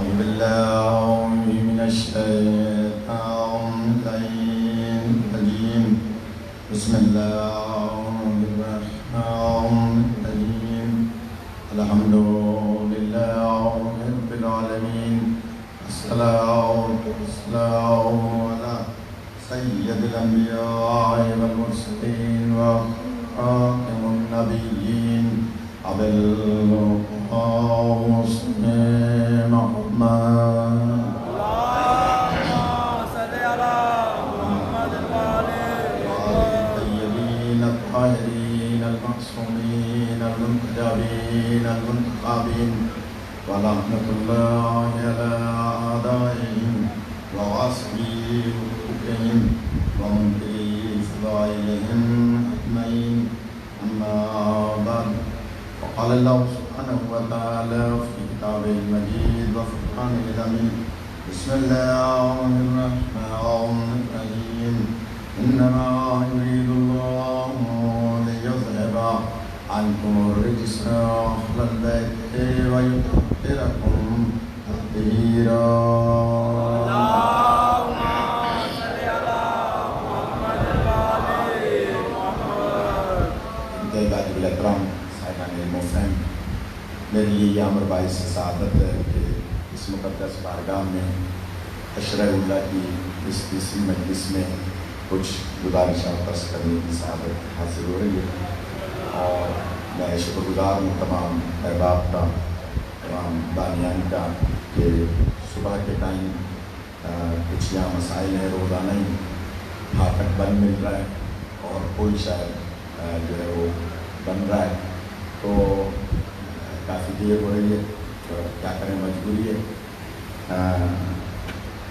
أعوذ بالله من الشيطان الرجيم بسم الله الرحمن الرحيم الحمد لله رب العالمين الصلاة والسلام على سيد الأنبياء والمرسلين وخاتم النبيين أبي القاسم محمد الطيبين الطاهرين المعصومين المنتجبين المنتخبين ولعنة الله على أعدائهم وغاصبي حقوقهم ومنكري فضائلهم أجمعين أما بعد فقال الله سبحانه وتعالى في كتابه المجيد وفرقانه الحميد بسم الله الرحمن الرحيم إنما يريد الله ليذهب عنكم الرجس أهل البيت ويطهركم تطهيرا. میرے لیے یہ امر باعث سعادت ہے کہ اس مقدس بارگاہ میں عشرہ اللہ کی اس تیسری مجلس میں کچھ گزارشات عرض کرنے کی سعادت حاصل ہو رہی ہے، اور میں شکر گزار ہوں تمام احباب کا، تمام بانیان کا کہ صبح کے ٹائم کچھ یہاں مسائل ہیں، روزانہ ہی پھاٹک بند مل رہا ہے اور پل شاید جو ہے وہ بن رہا ہے، تو کافی دیر ہو رہی ہے، تو کیا کریں مجبوری ہے۔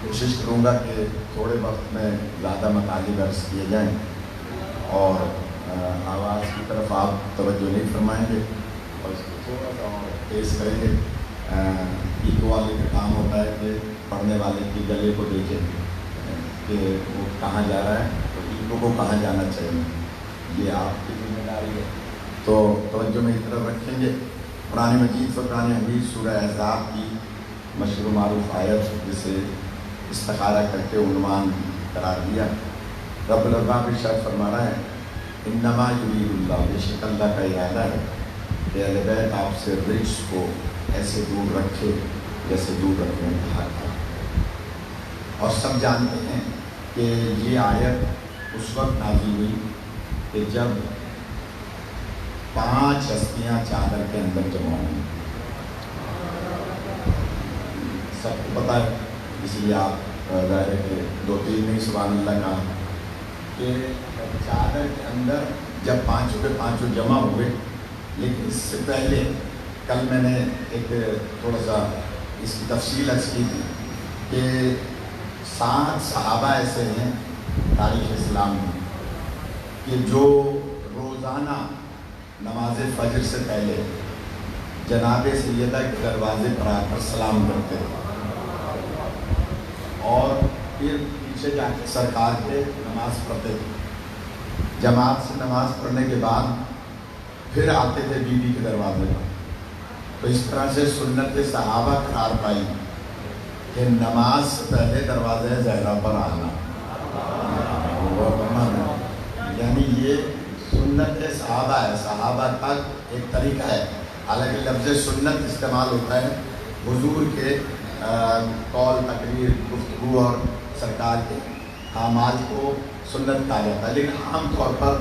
کوشش کروں گا کہ تھوڑے وقت میں زیادہ مطالب عرض کیے جائیں، اور آواز کی طرف آپ توجہ نہیں فرمائیں گے اور اس کو تھوڑا سا اور تیز کریں گے۔ ایکو والے کا کام ہوتا ہے کہ پڑھنے والے کے گلے کو دیکھیں کہ وہ کہاں جا رہا ہے، تو ایکو کو کہاں جانا چاہیے، یہ آپ کی ذمہ داری ہے، تو توجہ میں اس طرف رکھیں گے۔ قرآن مجید فرقان حمید سورہ احزاب کی مشہور و معروف آیت جسے استخارہ کر کے عنوان قرار دیا، رب الارباب ارشاد فرما رہا ہے انما یرید اللہ، بے شک اللہ کا ارادہ ہے کہ اہل بیت آپ سے رجس کو ایسے دور رکھے جیسے دور رکھنے کہا تھا۔ اور سب جانتے ہیں کہ یہ آیت اس وقت نازل ہوئی کہ جب 5 ہستیاں چادر کے اندر جمع ہوئی، سب کو پتہ ہے، اس لیے آپ ظاہر ہے کہ 2-3 نہیں سبحان اللہ کہا کہ چادر کے اندر جب 5 کے 5 جمع ہوئے۔ لیکن اس سے پہلے کل میں نے ایک تھوڑا سا اس کی تفصیل عرض کی تھی کہ 7 صحابہ ایسے ہیں تاریخ اسلام میں کہ جو روزانہ نماز فجر سے پہلے جناب سیدہ کے دروازے پر آ کر سلام کرتے ہیں اور پھر پیچھے جا کے سرکار کے نماز پڑھتے تھے۔ جماعت سے نماز پڑھنے کے بعد پھر آتے تھے بی بی کے دروازے پر۔ تو اس طرح سے سنت صحابہ قرار پائی کہ نماز سے پہلے دروازے زہرا پر آنا، یعنی یہ سنت صحابہ ہے، صحابہ کا ایک طریقہ ہے۔ حالانکہ لفظ سنت استعمال ہوتا ہے حضور کے قول، تقریر، گفتگو اور سرکار کے اعمال کو سنت کہا جاتا ہے، لیکن عام طور پر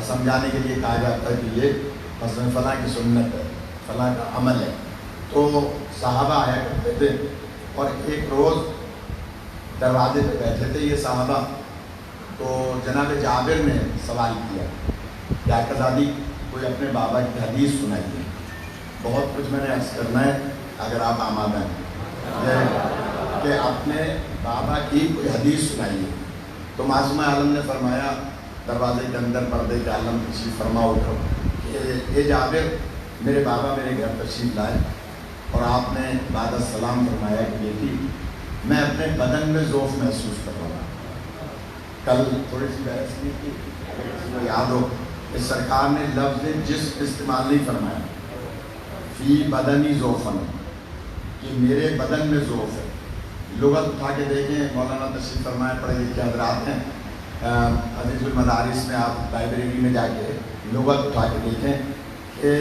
سمجھانے کے لیے کہا جاتا ہے کہ یہ مثلاً فلاں کی سنت ہے، فلاں کا عمل ہے۔ تو صحابہ آیا کرتے تھے اور ایک روز دروازے پہ بیٹھے تھے یہ صحابہ، تو جناب جابر نے سوال کیا کہ آقازادی کوئی اپنے بابا کی حدیث سنائیے۔ بہت کچھ میں نے عرض کرنا ہے اگر آپ آمادہ ہیں کہ اپنے بابا کی کوئی حدیث سنائیے۔ تو معصومہ عالم نے فرمایا دروازے کے اندر پردے کے عالم تشریف فرما اٹھو کہ اے جابر، میرے بابا میرے گھر تشریف لائے اور آپ نے بعد السلام فرمایا کہ بیٹی میں اپنے بدن میں ذوف محسوس کر رہا ہوں۔ کل تھوڑی سی بحث کی تھی، اگر کسی کو یاد ہو کہ سرکار نے لفظ جسم استعمال نہیں فرمایا، فی بدنی ذوفن، کہ میرے بدن میں ذوف ہے. لغت اٹھا کے دیکھیں, مولانا تشریف فرمائے پڑھے لکھے حضرات ہیں, عزیز المدارس میں آپ لائبریری میں جا کے لغت اٹھا کے دیکھیں کہ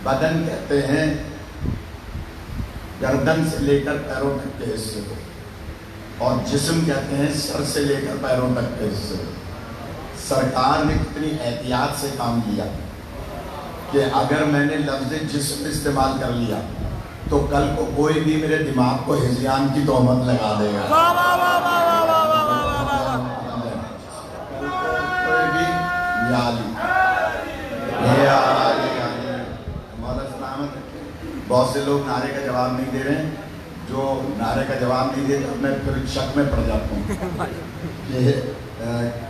بدن کہتے ہیں گردن سے لے کر پیروں تک کے حصے کو, اور جسم کہتے ہیں سر سے لے کر پیروں تک کے حصے کو. سرکار نے کتنی احتیاط سے کام کیا کہ اگر میں نے لفظ جسم استعمال کر لیا تو کل کو کوئی بھی میرے دماغ کو ہذیان کی تہمت لگا دے گا. کوئی بھی مولا سلامت. بہت سے لوگ نعرے کا جواب نہیں دے رہے ہیں. جو نعرے کا جواب نہیں دیتے میں پھر شک میں پڑ جاتا ہوں کہ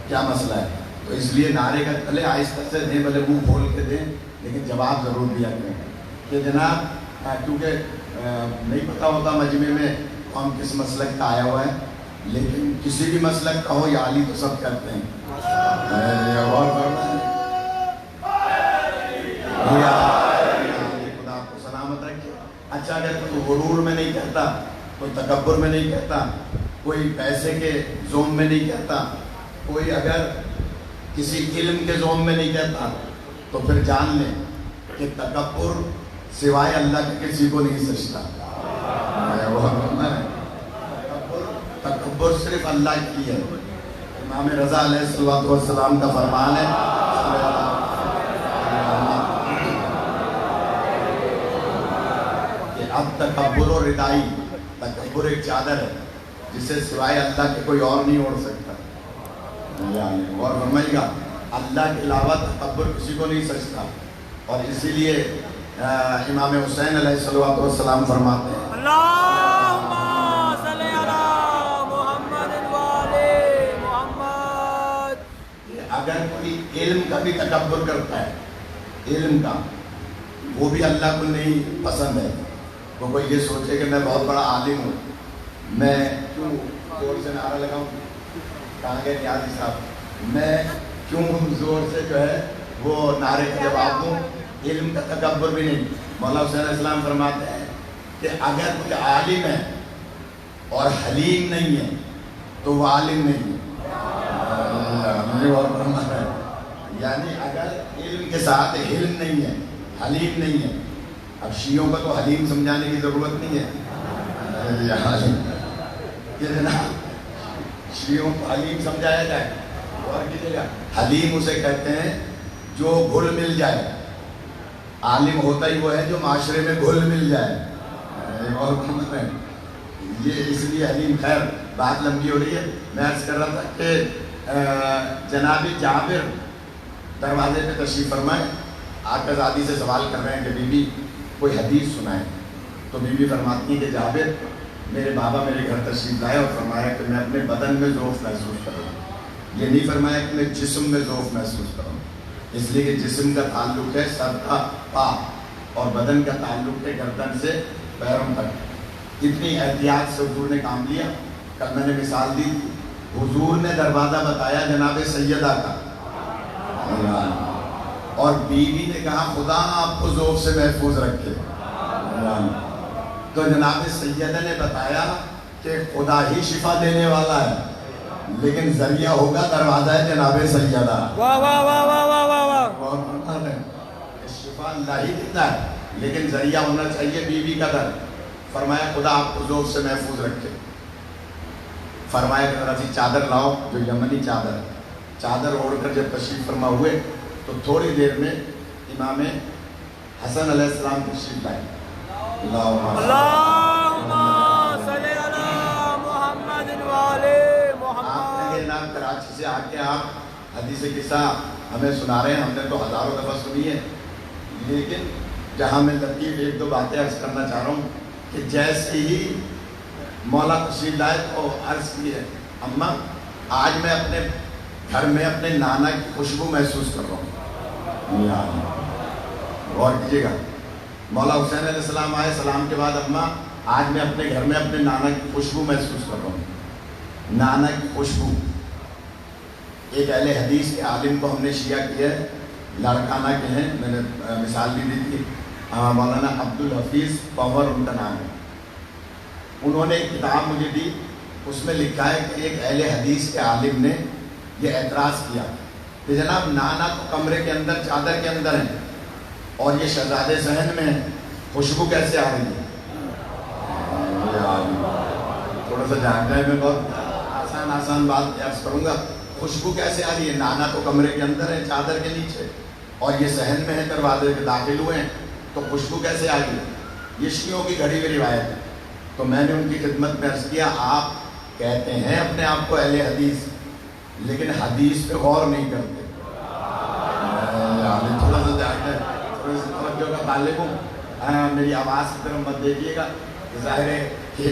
کیا مسئلہ ہے. تو اس لیے نعرے کا پہلے آہستہ سے دیں, بھلے منہ کھول کے دیں, لیکن جواب ضرور دیا کریں کہ جناب, کیونکہ نہیں پتہ ہوتا مجمع میں کون کس مسلک کا آیا ہوا ہے, لیکن کسی بھی مسلک کا ہو یا علی تو سب کرتے ہیں. خدا آپ کو سلامت رکھے. اچھا, اگر کوئی غرور میں نہیں کہتا, کوئی تکبر میں نہیں کہتا, کوئی پیسے کے زوم میں نہیں کہتا, کوئی اگر کسی علم کے زوم میں نہیں کہتا, تو پھر جان لیں کہ تکبر سوائے اللہ کے کسی کو نہیں سجتا. تکبر صرف اللہ کی ہے. امام رضا علیہ السلام کا فرمان ہے کہ اب تکبر و ردائی, تکبر ایک چادر ہے جسے سوائے اللہ کے کوئی اور نہیں اوڑھ سکتا. اور فرمائے گا اللہ کے علاوہ تکبر کسی کو نہیں سجتا. اور اسی لیے امام حسین علیہ السلام فرماتے ہیں اللہم صلی علی محمد وعلی محمد. اگر کوئی علم کا بھی تکبر کرتا ہے, علم کا, وہ بھی اللہ کو نہیں پسند ہے. تو کوئی یہ سوچے کہ میں بہت بڑا عالم ہوں, میں کیوں زور سے نعرہ لگاؤں, کہاں گئے نیازی صاحب, میں کیوں زور سے جو ہے وہ نعرے کا جواب دوں. علم کا تکبر بھی نہیں. مولا حسین علیہ السلام فرماتے ہیں کہ اگر کوئی عالم ہے اور حلیم نہیں ہے تو وہ عالم نہیں ہے. یعنی اگر علم کے ساتھ علم نہیں ہے, حلیم نہیں ہے. اب شیعوں کا تو حلیم سمجھانے کی ضرورت نہیں ہے کہ جناب شیعوں کو حلیم سمجھایا جائے. اور کسی جگہ حلیم اسے کہتے ہیں جو گھل مل جائے. عالم ہوتا ہی وہ ہے جو معاشرے میں گھل مل جائے. اور یہ اس لیے حلیم. خیر, بات لمبی ہو رہی ہے. میں عرض کر رہا تھا کہ جناب جابر دروازے پہ تشریف فرمائے, آقا زادی سے سوال کر رہے ہیں کہ بی بی کوئی حدیث سنائیں. تو بی بی فرماتی ہیں کہ جابر, میرے بابا میرے گھر تشریف لائے اور فرمایا کہ میں اپنے بدن میں ذوف محسوس کر رہا ہوں. یہ نہیں فرمایا کہ میں جسم میں ذوف محسوس کروں, اس لیے کہ جسم کا تعلق ہے سر کا پا اور بدن کا تعلق ہے گردن سے پیروں تک. اتنی احتیاط سے حضور نے کام لیا. کل میں نے مثال دی تھی, حضور نے دروازہ بتایا جناب سیدہ کا, اور بیوی نے کہا خدا آپ کو ذوف سے محفوظ رکھے. تو جناب سیدہ نے بتایا کہ خدا ہی شفا دینے والا ہے, لیکن ذریعہ ہوگا دروازہ ہے جناب سیدہ. واہ واہ واہ واہ واہ واہ واہ. شفا اللہ ہی دیتا ہے, لیکن ذریعہ ہونا چاہیے بیوی کا در. فرمایا خدا آپ کو ذوف سے محفوظ رکھے. فرمایا کہ ذرا سی چادر لاؤ, جو یمنی چادر ہے. چادر اوڑھ کر جب تشریف فرما ہوئے تو تھوڑی دیر میں امام حسن علیہ السلام تشریف لائے. اللہم صلی علی محمد وعلی محمد. آپ کراچی سے آ کے آپ حدیث قصہ ہمیں سنا رہے ہیں, ہم نے تو ہزاروں دفعہ سنی ہے, لیکن جہاں میں لطیف ایک دو باتیں عرض کرنا چاہ رہا ہوں کہ جیسے ہی مولا تشریف لائے تو عرض کی ہے, اماں آج میں اپنے گھر میں اپنے نانا کی خوشبو محسوس کر رہا ہوں. غور کیجیے گا, مولا حسین علیہ السلام آئے, سلام کے بعد اماں آج میں اپنے گھر میں اپنے نانا کی خوشبو محسوس کر رہا ہوں. نانا کی خوشبو. ایک اہل حدیث کے عالم کو ہم نے شیعہ کیا ہے, لڑکانہ کے ہیں, میں نے مثال بھی دی تھی, مولانا عبدالحفیظ پور ان کا نام ہے. انہوں نے ایک کتاب مجھے دی، اس میں لکھا ہے کہ ایک اہل حدیث کے عالم نے یہ اعتراض کیا کہ جناب نانا تو کمرے کے اندر چادر کے اندر ہیں اور یہ شہزادے صحن میں ہے، خوشبو کیسے آ رہی ہے؟ تھوڑا سا جانتا ہے، میں بہت آسان بات عرض کروں گا، خوشبو کیسے آ رہی ہے؟ نانا تو کمرے کے اندر ہے چادر کے نیچے اور یہ صحن میں ہے، دروازے کے داخل ہوئے ہیں، تو خوشبو کیسے آ گئی؟ یہ شیعوں کی گھڑی ہوئی روایت ہے۔ تو میں نے ان کی خدمت میں عرض کیا، آپ کہتے ہیں اپنے آپ کو اہل حدیث، لیکن حدیث پہ غور نہیں کرتے۔ تھوڑا سا توجہ کا طالب ہوں، میری آواز کی طرف مت دیکھیے گا، ظاہر ہے کہ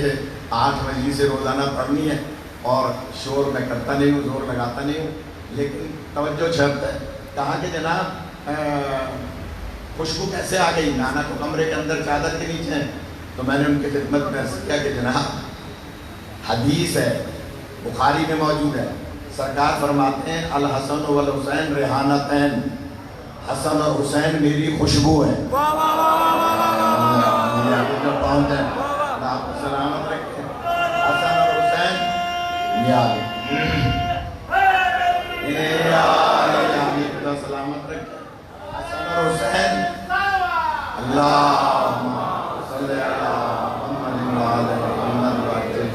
8 مجلس سے روزانہ پڑھنی ہے اور شور میں کرتا نہیں ہوں، زور لگاتا نہیں ہوں، لیکن توجہ شرط ہے۔ کہا کہ جناب خوشبو کیسے آ گئی؟ نانا تو کمرے کے اندر چادر کے نیچے ہیں۔ تو میں نے ان کی خدمت میں عرض کیا کہ جناب حدیث ہے، بخاری میں موجود ہے، سرکار فرماتے ہیں الحسن والحسین ریحانتین، حسن اور حسین میری خوشبو ہے۔ واہ واہ واہ واہ واہ جب پہنچے آپ کو سلامت رکھیں، حسن اور حسین یاد سلامت رکھیں، حسن اور حسین اللہم صلی اللہ محمد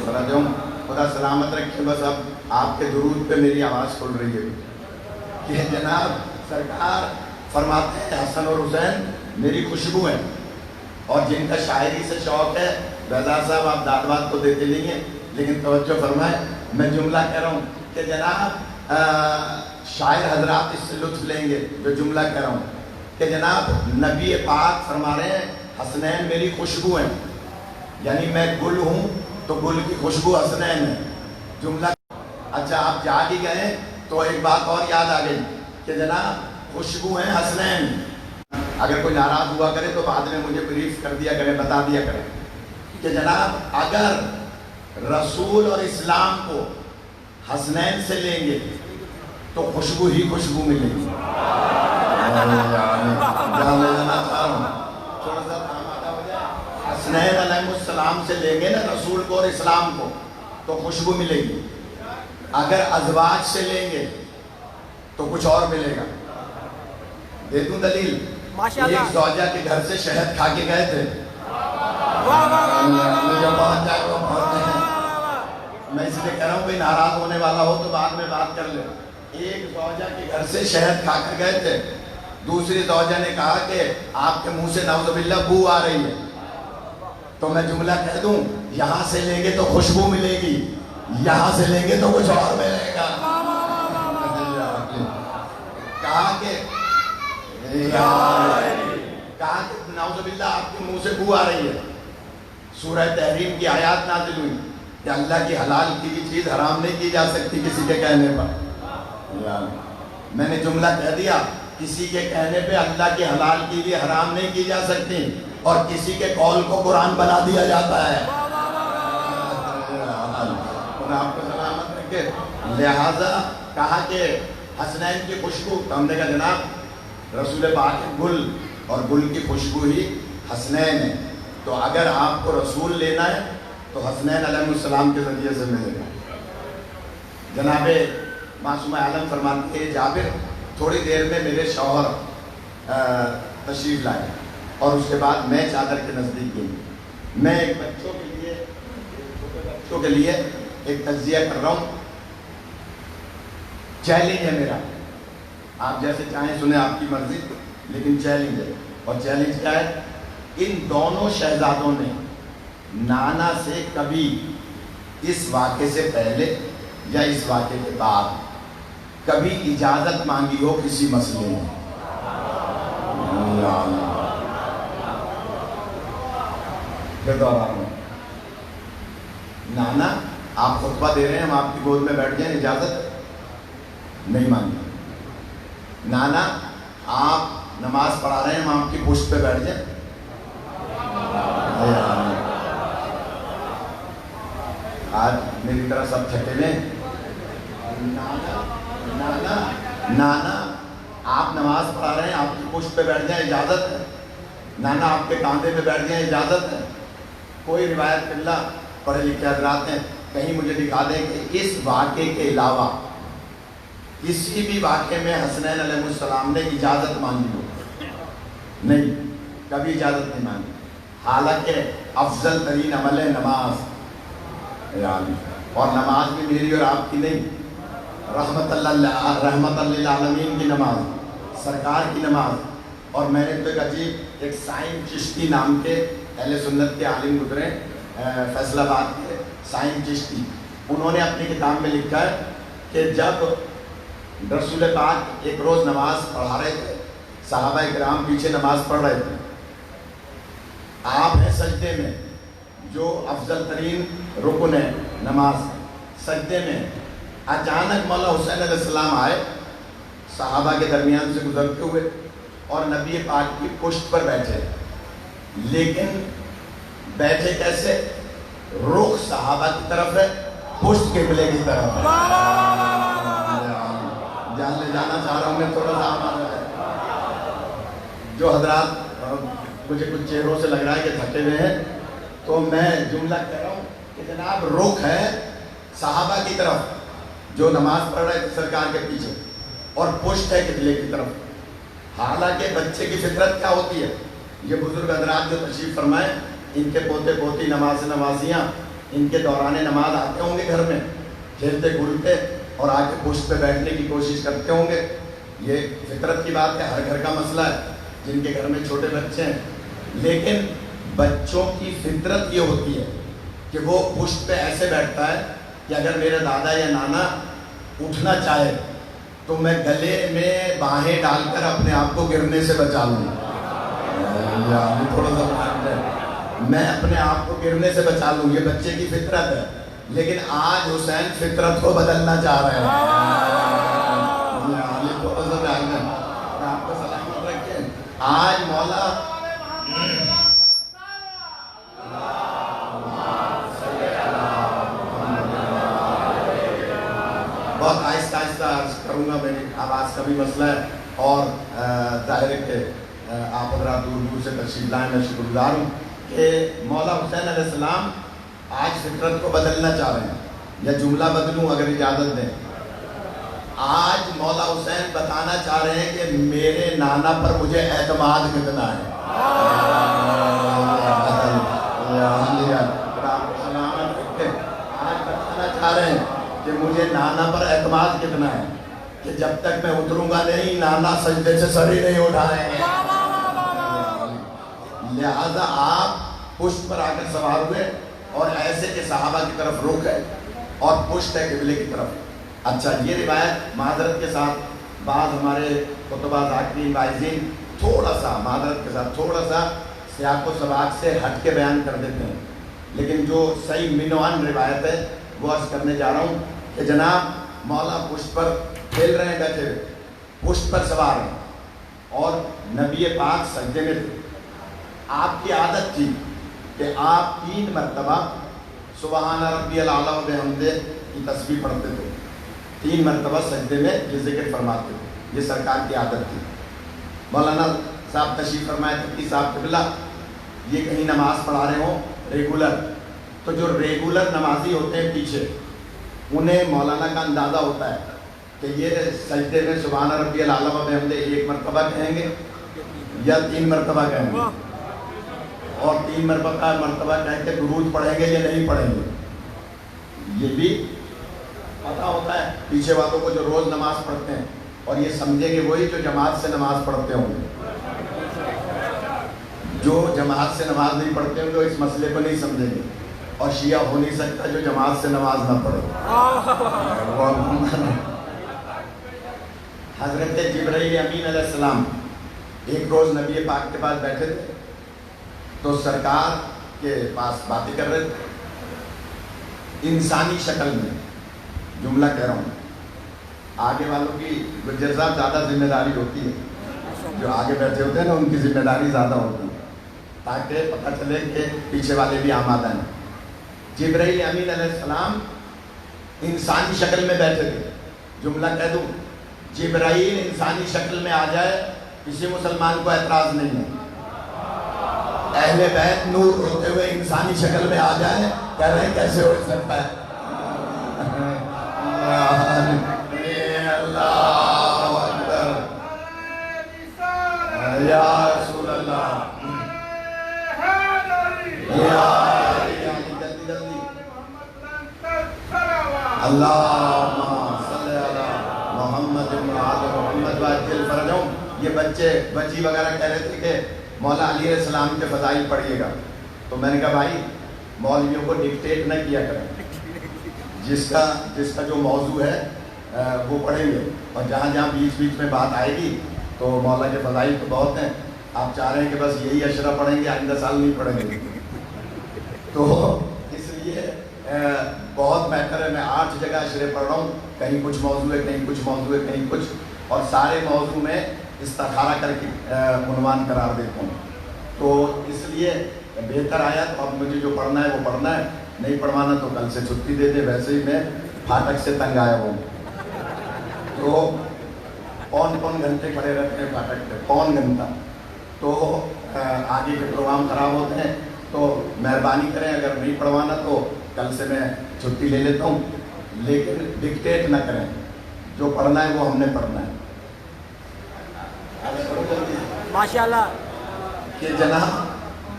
فرجم، خدا سلامت رکھیں۔ بس اب آپ کے درود پہ میری آواز کھل رہی ہے کہ جناب سرکار فرماتے ہیں حسن اور حسین میری خوشبو ہے، اور جن کا شاعری سے شوق ہے، بیدار صاحب آپ داد بات تو دیتے نہیں ہیں لیکن توجہ فرمائیں، میں جملہ کہہ رہا ہوں کہ جناب شاعر حضرات اس سے لطف لیں گے جو جملہ کہہ رہا ہوں کہ جناب نبی پاک فرما رہے ہیں حسنین میری خوشبو ہیں، یعنی میں گل ہوں تو گل کی خوشبو حسنین ہے، جملہ۔ اچھا آپ جا ہی گئے تو ایک بات اور یاد آ گئی کہ جناب خوشبو ہیں حسنین۔ اگر کوئی ناراض ہوا کرے تو بعد میں مجھے بریف کر دیا کرے، بتا دیا کرے کہ جناب اگر رسول اور اسلام کو حسنین سے لیں گے تو خوشبو ہی خوشبو ملے گی۔ حسنین علیہ السلام سے لیں گے نا رسول کو اور اسلام کو تو خوشبو ملے گی، اگر ازواج سے لیں گے تو کچھ اور ملے گا۔ دے دوں دلیل؟ ایک زوجہ کے گھر سے شہد کھا کے گئے تھے، میں اس لیے کہہ رہا ہوں کہ ناراض ہونے والا ہو تو بعد میں بات کر لے۔ ایک زوجہ کے گھر سے شہد کھا کر گئے تھے، دوسری زوجہ نے کہا کہ آپ کے منہ سے نعوذ باللہ بو آ رہی ہے، تو میں جملہ کہہ دوں یہاں سے لیں گے تو خوشبو ملے گی، یہاں سے لیں گے تو کچھ اور ملے گا۔ کہا کہ نعوذ باللہ آپ کے منہ سے بو آ رہی ہے، سورہ تحریم کی آیات نازل ہوئی کہ اللہ کی حلال کی چیز حرام نہیں کی جا سکتی کسی کے کہنے پر۔ میں نے جملہ کہہ دیا، کسی کے کہنے پہ اللہ کی حلال کی بھی حرام نہیں کی جا سکتی، اور کسی کے قول کو قرآن بنا دیا جاتا ہے۔ آپ کو سلامت رکھے۔ لہذا کہا کہ حسنین کی خوشبو، تو ہم نے کہا جناب رسول پاک گل اور گل کی خوشبو ہی حسنین ہے، تو اگر آپ کو رسول لینا ہے تو حسنین علیہ السلام کے ذریعے سے ملے گا۔ جناب معصوم عالم فرماتے ہیں جابر تھوڑی دیر میں میرے شوہر تشریف لائے اور اس کے بعد میں چادر کے نزدیک گئی، میں ایک بچوں کے لیے ایک تجزیہ کر رہا ہوں، چیلنج ہے میرا، آپ جیسے چاہیں سنیں آپ کی مرضی، لیکن چیلنج ہے، اور چیلنج کیا ہے؟ ان دونوں شہزادوں نے نانا سے کبھی اس واقعے سے پہلے یا اس واقعے کے بعد کبھی اجازت مانگی ہو کسی مسئلے میں؟ نانا آپ خطبہ دے رہے ہیں، ہم آپ کی گود میں بیٹھ جائیں، اجازت نہیں مانگی۔ نانا آپ نماز پڑھا رہے ہیں، ہم آپ کی پشت پہ بیٹھ جائیں۔ آج میری طرح سب تھکے ہوئے ہیں۔ نانا آپ نماز پڑھا رہے ہیں، آپ کی پشت پہ بیٹھ جائیں، اجازت ہے؟ نانا آپ کے کاندھے پہ بیٹھ جائیں، اجازت ہے؟ کوئی روایت باللہ پڑھے لکھے حضرات ہیں، کہیں مجھے دکھا دیں کہ اس واقعے کے علاوہ کسی بھی واقعے میں حسنین علیہ السلام نے اجازت مانگی ہو؟ نہیں، کبھی اجازت نہیں مانگی، حالانکہ افضل ترین عمل ہے نماز، اور نماز بھی میری اور آپ کی نہیں، رحمت للعالمین کی نماز، سرکار کی نماز۔ اور میں نے تو ایک عجیب، ایک سائن چشتی نام کے اہل سنت کے عالم گزرے فیصل آباد کے، سائن چشتی، انہوں نے اپنی کتاب میں لکھا ہے کہ جب رسول پاک ایک روز نماز پڑھا رہے تھے، صحابہ کرام پیچھے نماز پڑھ رہے تھے، آپ ہیں سجدے میں، جو افضل ترین رکن ہے نماز، سجدے میں اچانک مولا حسین علیہ السلام آئے صحابہ کے درمیان سے گزرتے ہوئے اور نبی پاک کی پشت پر بیٹھے، لیکن بیٹھے کیسے؟ رخ صحابہ کی طرف ہے، پشت قبلے کی طرف ہے۔ جان لے جانا چاہ رہا ہوں میں، تھوڑا سا آمان ہے جو حضرات مجھے کچھ چہروں سے لگ رہا ہے کہ تھکے ہوئے ہیں، تو میں جملہ کہہ رہا ہوں کہ جناب رخ ہے صحابہ کی طرف جو نماز پڑھ رہے تھے سرکار کے پیچھے، اور پشت ہے قبلے کی طرف۔ حالانکہ بچے کی فطرت کیا ہوتی ہے؟ یہ بزرگ حضرات جو تشریف فرمائے، ان کے پوتے پوتی نماز نوازیاں ان کے دوران نماز آتے ہوں گے، گھر میں کھیلتے کودتے اور آ کے پشت پہ بیٹھنے کی کوشش کرتے ہوں گے۔ یہ فطرت کی بات ہے، ہر گھر کا مسئلہ ہے جن کے گھر میں چھوٹے بچے ہیں، لیکن بچوں کی فطرت یہ ہوتی ہے کہ وہ پشت پہ ایسے بیٹھتا ہے کہ اگر میرے دادا یا نانا اٹھنا چاہے تو میں گلے میں باہیں ڈال کر اپنے آپ کو گرنے سے بچا لوں، میں اپنے آپ کو گرنے سے بچا لوں، یہ بچے کی فطرت ہے۔ لیکن آج حسین فطرت کو بدلنا چاہ رہے ہیں۔ آپ کو سلامت رکھیں۔ آج مولا بہت آہستہ آہستہ عرض کروں گا، میری آواز کا بھی مسئلہ ہے، اور ظاہر ہے کہ آپ حضرات دور دور سے تشریف لائیں، میں شکر گزار ہوں کہ مولا حسین علیہ السلام آج فطرت کو بدلنا چاہ رہے ہیں۔ یا جملہ بدلوں اگر اجازت دیں، آج مولا حسین بتانا چاہ رہے ہیں کہ میرے نانا پر مجھے اعتماد کتنا ہے۔ آج بتانا چاہ رہے ہیں کہ مجھے نانا پر اعتماد کتنا ہے، کہ جب تک میں اتروں گا نہیں نانا سجدے سے سر ہی نہیں اٹھائیں گے۔ لہذا آپ پشت پر آ کر سوار ہوئے، اور ایسے کہ صحابہ کی طرف رخ ہے اور پشت ہے قبلے کی طرف۔ اچھا، یہ روایت معذرت کے ساتھ بعض ہمارے خطبہ ذاکرین واعظین تھوڑا سا معذرت کے ساتھ تھوڑا سا سیاق و سباق سے ہٹ کے بیان کر دیتے ہیں، لیکن جو صحیح منوان روایت ہے وہ عرض کرنے جا رہا ہوں کہ جناب مولا پشت پر کھیل رہے ہیں، بیٹھے ہوئے پشت پر سوار ہیں، اور نبی پاک سجدے میں تھے۔ آپ کی عادت تھی کہ آپ 3 مرتبہ سبحان ربی الاعلیٰ و بحمدہ کی تسبیح پڑھتے تھے، 3 مرتبہ سجدے میں یہ ذکر فرماتے تھے، یہ سرکار کی عادت تھی۔ مولانا صاحب تشریف فرمائے تقی صاحب قبلہ، یہ کہیں نماز پڑھا رہے ہوں ریگولر، تو جو ریگولر نمازی ہوتے ہیں پیچھے، انہیں مولانا کا اندازہ ہوتا ہے کہ یہ سجدے میں سبحان ربی الاعلیٰ و بحمدہ 1 مرتبہ کہیں گے یا 3 مرتبہ کہیں گے، اور 3 مرتبہ کہہ کے درود پڑھیں گے یا نہیں پڑھیں گے۔ یہ بھی پتہ ہوتا ہے پیچھے والوں کو جو روز نماز پڑھتے ہیں، اور یہ سمجھیں گے وہی جو جماعت سے نماز پڑھتے ہوں گے۔ جو جماعت سے نماز نہیں پڑھتے ہوں گے اس مسئلے کو نہیں سمجھیں گے، اور شیعہ ہو نہیں سکتا جو جماعت سے نماز نہ پڑھے۔ حضرت جبرائیل امین علیہ السلام ایک روز نبی پاک کے پاس بیٹھے تھے، تو سرکار کے پاس باتیں کر رہے تھے انسانی شکل میں، جملہ کہہ رہا ہوں، آگے والوں کی گجر صاحب زیادہ ذمہ داری ہوتی ہے، جو آگے بیٹھے ہوتے ہیں نا ان کی ذمہ داری زیادہ ہوتی ہے، تاکہ پتہ چلے کہ پیچھے والے بھی آمادہ ہیں۔ جبرائیل امین علیہ السلام انسانی شکل میں بیٹھے تھے، جملہ کہہ دوں، جبرائیل انسانی شکل میں آ جائے کسی مسلمان کو اعتراض نہیں ہے، اہل بیت نور ہوتے ہوئے انسانی شکل میں آ جائے، کہہ رہے ہیں کیسے ہو سکتا ہے؟ اللہ اکبر یا رسول اللہ یا جلدی جلدی اللہم صلی علی محمد محمد وعجل فرجہم۔ یہ بچی وغیرہ کہہ رہے تھے کہ مولا علی علیہ السلام کے فضائل پڑھیے گا، تو میں نے کہا بھائی مولویوں کو ڈکٹیٹ نہ کیا کریں، جس کا جو موضوع ہے وہ پڑھیں گے، اور جہاں جہاں بیچ بیچ میں بات آئے گی تو مولا کے فضائل تو بہت ہیں، آپ چاہ رہے ہیں کہ بس یہی عشرہ پڑھیں گے، آئندہ سال نہیں پڑھیں گے، تو اس لیے بہت بہتر ہے میں 8 جگہ عشرے پڑھ رہا ہوں، کہیں کچھ موضوع ہے، کہیں کچھ موضوع ہے، کہیں کچھ، اور سارے موضوع میں استخارہ کر کے عنوان قرار دیتا ہوں، تو اس لیے بہتر آیا تو اب مجھے جو پڑھنا ہے وہ پڑھنا ہے، نہیں پڑھوانا تو کل سے چھٹی دے دے، ویسے ہی میں پھاٹک سے تنگ آیا ہوں، تو پون گھنٹے کھڑے رہتے ہیں پھاٹک پہ، پون گھنٹہ، تو آگے کے پروگرام خراب ہوتے ہیں، تو مہربانی کریں اگر نہیں پڑھوانا تو کل سے میں چھٹی لے لیتا ہوں، لیکن ڈکٹیٹ نہ کریں، جو پڑھنا ہے وہ ہم نے پڑھنا ہے۔ ماشاءاللہ کہ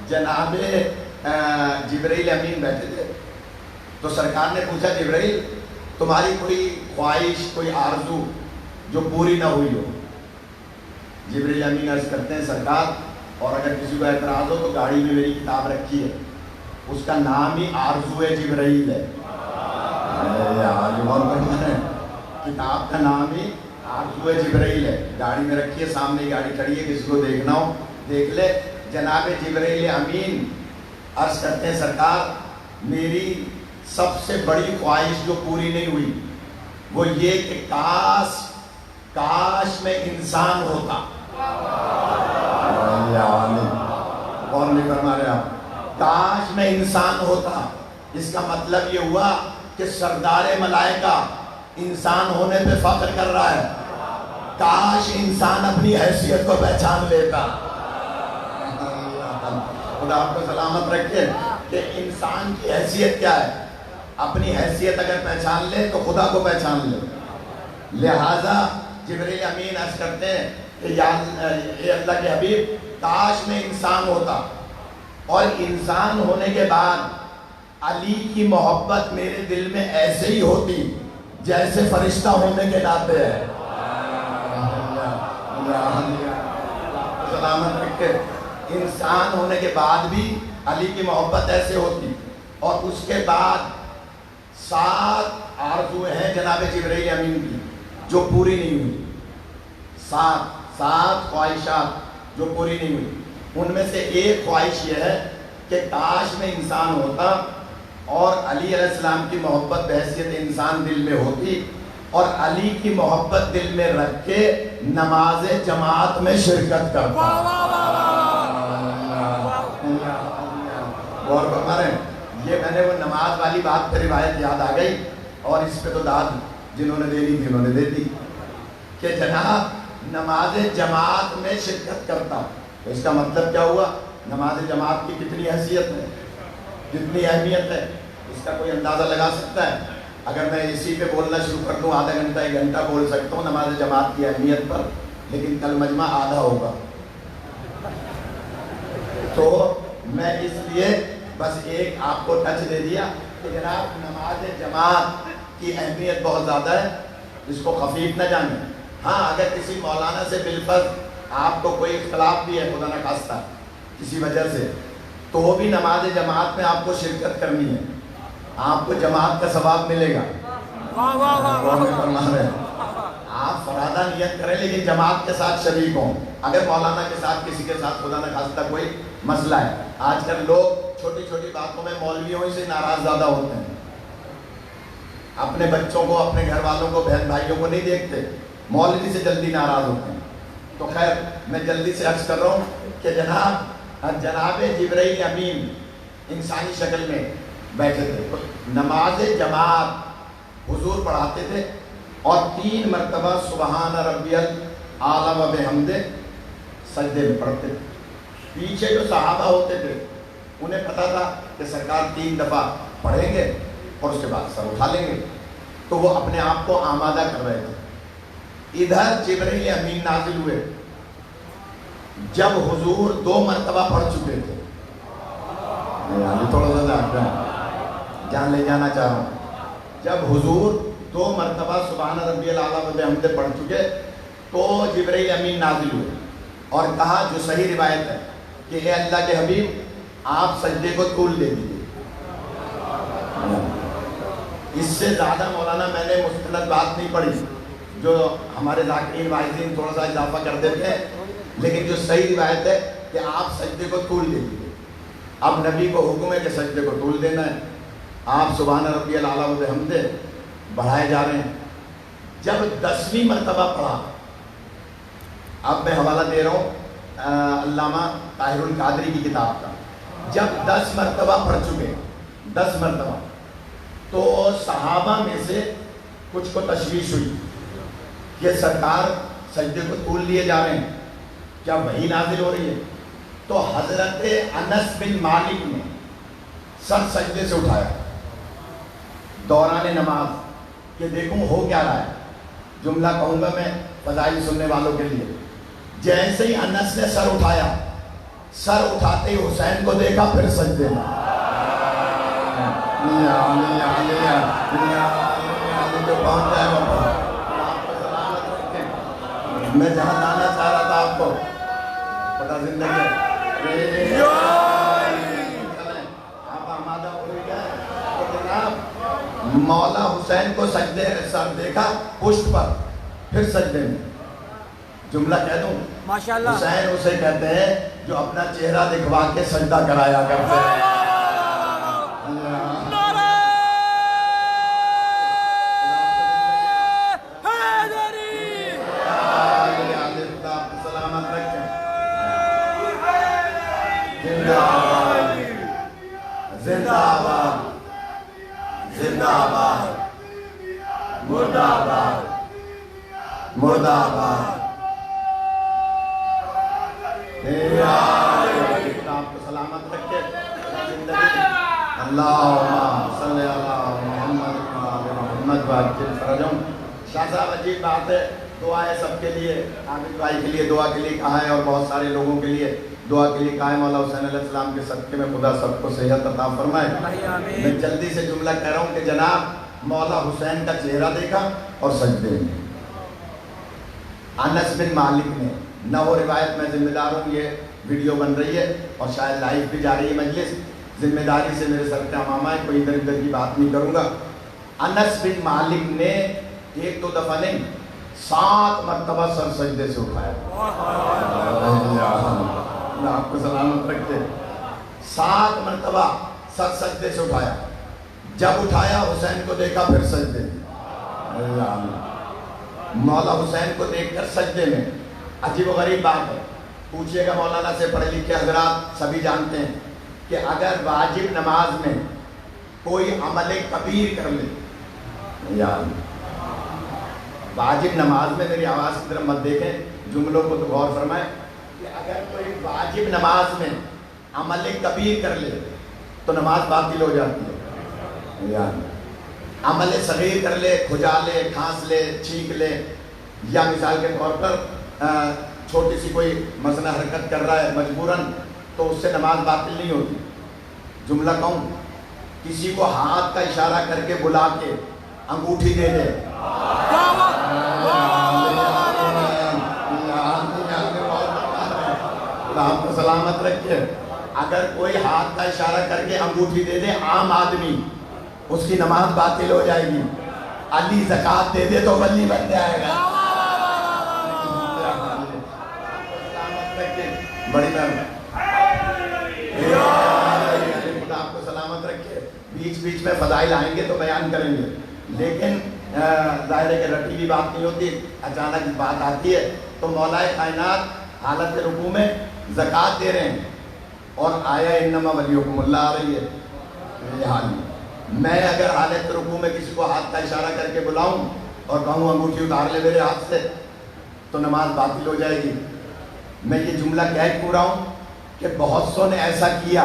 جناب جبرائیل امین بیٹھے تھے، تو سرکار نے پوچھا جبرائیل تمہاری کوئی خواہش، کوئی آرزو جو پوری نہ ہوئی ہو؟ جبرائیل امین عرض کرتے ہیں سرکار، اور اگر کسی کو اعتراض ہو تو گاڑی میں میری کتاب رکھی ہے، اس کا نام ہی آرزو جبرائیل ہے، کتاب کا نام ہی آرزو جبرائیل ہے، گاڑی میں رکھی ہے، سامنے گاڑی کھڑی ہے، کسی کو دیکھنا ہو دیکھ لے۔ جناب جبرائیل امین عرض کرتے ہیں سرکار میری سب سے بڑی خواہش جو پوری نہیں ہوئی وہ یہ کہ کاش میں انسان ہوتا۔ کون نہیں فرما رہے آپ؟ کاش میں انسان ہوتا، اس کا مطلب یہ ہوا کہ سردار ملائکہ انسان ہونے پہ فخر کر رہا ہے، کاش انسان اپنی حیثیت کو پہچان لیتا۔ خدا آپ کو سلامت رکھے کہ انسان کی حیثیت کیا ہے، اپنی حیثیت اگر پہچان لے تو خدا کو پہچان لے۔ لہذا جبرائیل امین عرض کرتے ہیں کہ اے اللہ کے حبیب کاش میں انسان ہوتا، اور انسان ہونے کے بعد علی کی محبت میرے دل میں ایسے ہی ہوتی جیسے فرشتہ ہونے کے ناطے ہے۔ سلامت رکھے، انسان ہونے کے بعد بھی علی کی محبت ایسے ہوتی، اور اس کے بعد 7 آرزویں ہیں جناب جبرائیل امین کی جو پوری نہیں ہوئی، 7 خواہشات جو پوری نہیں ہوئی، ان میں سے ایک خواہش یہ ہے کہ کاش میں انسان ہوتا اور علی علیہ السلام کی محبت بحیثیت انسان دل میں ہوتی، اور علی کی محبت دل میں رکھ کے نماز جماعت میں شرکت کرتا۔ غور فرما رہے ہیں، یہ میں نے وہ نماز والی بات پہ روایت یاد آ گئی، اور اس پہ تو داد جنہوں نے دینی تھی انہوں نے دے دی کہ جناب نماز جماعت میں شرکت کرتا۔ تو اس کا مطلب کیا ہوا؟ نماز جماعت کی کتنی حیثیت ہے، کتنی اہمیت ہے، اس کا کوئی اندازہ لگا سکتا ہے؟ اگر میں اسی پہ بولنا شروع کر دوں آدھا گھنٹہ 1 گھنٹہ بول سکتا ہوں نماز جماعت کی اہمیت پر، لیکن کل مجمع آدھا ہوگا، تو میں اس لیے بس ایک آپ کو ٹچ دے دیا کہ جناب نماز جماعت کی اہمیت بہت زیادہ ہے، اس کو خفیف نہ جانیں۔ ہاں اگر کسی مولانا سے بالفرض آپ کو کوئی اختلاف بھی ہے خدا نہ خواستہ کسی وجہ سے، تو وہ بھی نماز جماعت میں آپ کو شرکت کرنی ہے، آپ کو جماعت کا ثواب ملے گا۔ آپ فرادہ نیت کریں لیکن جماعت کے ساتھ شریک ہوں۔ اگر مولانا کے ساتھ کسی کے ساتھ خدا نہ خواستہ کوئی مسئلہ ہے، آج کل لوگ چھوٹی چھوٹی باتوں میں مولویوں ہی سے ناراض زیادہ ہوتے ہیں، اپنے بچوں کو اپنے گھر والوں کو بہن بھائیوں کو نہیں دیکھتے، مولوی سے جلدی ناراض ہوتے ہیں۔ تو خیر میں جلدی سے عرض کر رہا ہوں کہ جناب جبرائیل امین انسانی شکل میں بیٹھے تھے، نماز جماعت حضور پڑھاتے تھے، اور 3 مرتبہ سبحان ربی الاعلی و بحمدہ سجدے میں پڑھتے تھے۔ پیچھے جو صحابہ ہوتے تھے انہیں پتا تھا کہ سرکار 3 دفعہ پڑھیں گے اور اس کے بعد سر اٹھا لیں گے، تو وہ اپنے آپ کو آمادہ کر رہے تھے۔ ادھر جبرائیل امین نازل ہوئے، جب حضور 2 مرتبہ پڑھ چکے تھے، تھوڑا سا جان لے جانا چاہ رہا ہوں، جب حضور 2 مرتبہ سبحان ربی الاعلیٰ و بحمدہ پڑھ چکے تو جبرائیل امین نازل ہوئے اور کہا، جو صحیح روایت ہے کہ اے اللہ کے حبیب آپ سجدے کو طول دے دیجیے۔ اس سے زیادہ مولانا میں نے مستند بات نہیں پڑھی، جو ہمارے ذاکرین واعظین تھوڑا سا اضافہ کر دیتے ہیں، لیکن جو صحیح روایت ہے کہ آپ سجدے کو طول دے دیجیے۔ اب نبی کو حکم ہے کہ سجدے کو طول دینا ہے، آپ سبحان ربی الاعلیٰ و بحمدہ بڑھائے جا رہے ہیں۔ جب 10ویں مرتبہ پڑھا، اب میں حوالہ دے رہا ہوں علامہ طاہر القادری کی کتاب کا، جب 10 مرتبہ پڑھ چکے، 10 مرتبہ، تو صحابہ میں سے کچھ کو تشویش ہوئی کہ سرکار سجدے کو طول لیے جا رہے ہیں، کیا وحی نازل ہو رہی ہے؟ تو حضرت انس بن مالک نے سر سجدے سے اٹھایا دوران نماز کہ دیکھوں ہو کیا رہا ہے۔ جملہ کہوں گا میں فضائل سننے والوں کے لیے، جیسے ہی انس نے سر اٹھایا، سر اٹھاتے ہی حسین کو دیکھا، پھر سجدے میں میں جہاں لانا چاہ رہا تھا آپ کو پتا زندگی آپ آمادہ ہو گئے تو جناب مولا حسین کو سجدے سر دیکھا پشت پر، پھر سجدے میں۔ جملہ کہہ دوں، ماشاءاللہ، حسین اسے کہتے ہیں جو اپنا چہرہ دکھوا کے سجدہ کرایا کرتے ہیں۔ زندہ آباد، زندہ آباد، مردہ آباد، مردہ آباد۔ آپ کو سلامت رکھے زندگی۔ اللہم صلی اللہ محمد محمد واجب فرجم۔ شاہ صاحب عجیب بات ہے، دعا ہے سب کے لیے، عامر بھائی کے لیے دعا کے لیے کہا ہے، اور بہت سارے لوگوں کے لیے دعا کے لیے کہا ہے۔ مولا حسین علیہ السلام کے صدقے میں خدا سب کو صحت عطا فرمائے۔ میں جلدی سے جملہ کہہ رہا ہوں کہ جناب مولا حسین کا چہرہ دیکھا اور سجدے میں۔ انس بن مالک نے، نہ وہ روایت میں ذمہ دار ہوں، یہ ویڈیو بن رہی ہے اور شاید لائیو بھی جا رہی ہے مجلس، ذمہ داری سے میرے سر پہ امامہ ہے، کوئی ادھر ادھر کی بات نہیں کروں گا۔ انس بن مالک نے 1-2 دفعہ نہیں 7 مرتبہ سر سجدے سے اٹھایا۔ آپ کو سلامت رکھتے، 7 مرتبہ سر سجدے سے اٹھایا۔ جب اٹھایا حسین کو دیکھا، پھر سجدے میں۔ مولا حسین کو دیکھ کر سجدے میں۔ عجیب و غریب بات ہے، پوچھئے گا مولانا سے، پڑھے لکھے حضرات سبھی جانتے ہیں کہ اگر واجب نماز میں کوئی عمل کبیر کر لے، واجب نماز میں، میری آواز کی طرف مت دیکھیں، جملوں کو تو غور فرمائیں، کہ اگر کوئی واجب نماز میں عمل کبیر کر لے تو نماز باطل ہو جاتی ہے۔ عمل صغیر کر لے، کھجا لے، کھانس لے، چھینک لے، یا مثال کے طور پر چھوٹی سی کوئی مثلا حرکت کر رہا ہے مجبوراً، تو اس سے نماز باطل نہیں ہوتی۔ جملہ کہوں، کسی کو ہاتھ کا اشارہ کر کے بلا کے انگوٹھی دے دے، آپ کو سلامت رکھے، اگر کوئی ہاتھ کا اشارہ کر کے انگوٹھی دے دے عام آدمی، اس کی نماز باطل ہو جائے گی۔ علی زکوٰۃ دے دے تو ولی بن جائے گا۔ بڑی خدا آپ کو سلامت رکھے۔ بیچ بیچ میں فضائل آئیں گے تو بیان کریں گے، لیکن ظاہر ہے کہ رٹی بھی بات نہیں ہوتی، اچانک بات آتی ہے۔ تو مولا کائنات حالت رکوع میں زکوٰۃ دے رہے ہیں اور آیا انما ولیکم اللہ آ رہی ہے، یہ حال ہے۔ میں اگر حالت رکوع میں کسی کو ہاتھ کا اشارہ کر کے بلاؤں اور کہوں انگوٹھی اتار لے میرے ہاتھ سے، تو نماز باطل ہو جائے گی۔ میں یہ جملہ کہہ پورا ہوں کہ بہت سو نے ایسا کیا،